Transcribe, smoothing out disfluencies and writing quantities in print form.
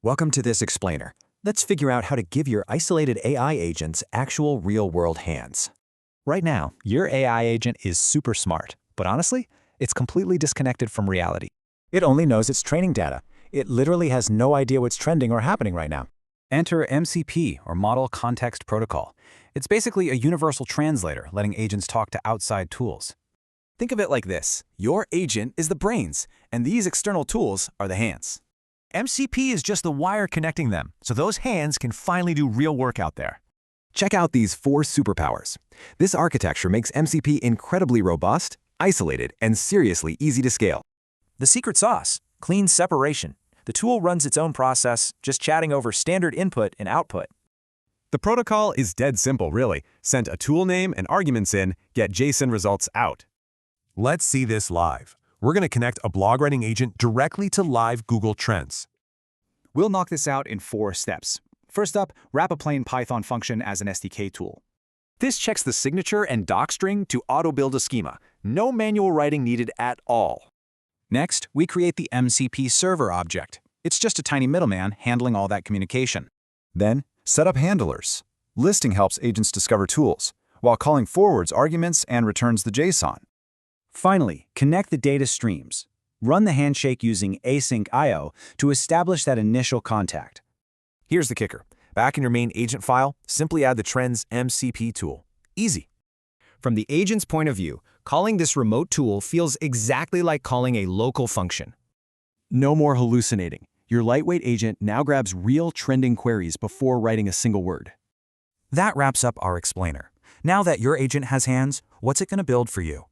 Welcome to this explainer. Let's figure out how to give your isolated AI agents actual real-world hands. Right now, your AI agent is super smart, but honestly, it's completely disconnected from reality. It only knows its training data. It literally has no idea what's trending or happening right now. Enter MCP, or Model Context Protocol. It's basically a universal translator, letting agents talk to outside tools. Think of it like this. Your agent is the brains, and these external tools are the hands. MCP is just the wire connecting them, so those hands can finally do real work out there. Check out these 4 superpowers. This architecture makes MCP incredibly robust, isolated, and seriously easy to scale. The secret sauce: clean separation. The tool runs its own process, just chatting over standard input and output. The protocol is dead simple, really. Send a tool name and arguments in, get JSON results out. Let's see this live. We're going to connect a blog writing agent directly to live Google Trends. We'll knock this out in 4 steps. First up, wrap a plain Python function as an SDK tool. This checks the signature and docstring to auto-build a schema. No manual writing needed at all. Next, we create the MCP server object. It's just a tiny middleman handling all that communication. Then, set up handlers. Listing helps agents discover tools, while calling forwards arguments and returns the JSON. Finally, connect the data streams. Run the handshake using AsyncIO to establish that initial contact. Here's the kicker. Back in your main agent file, simply add the Trends MCP tool. Easy. From the agent's point of view, calling this remote tool feels exactly like calling a local function. No more hallucinating. Your lightweight agent now grabs real trending queries before writing a single word. That wraps up our explainer. Now that your agent has hands, what's it going to build for you?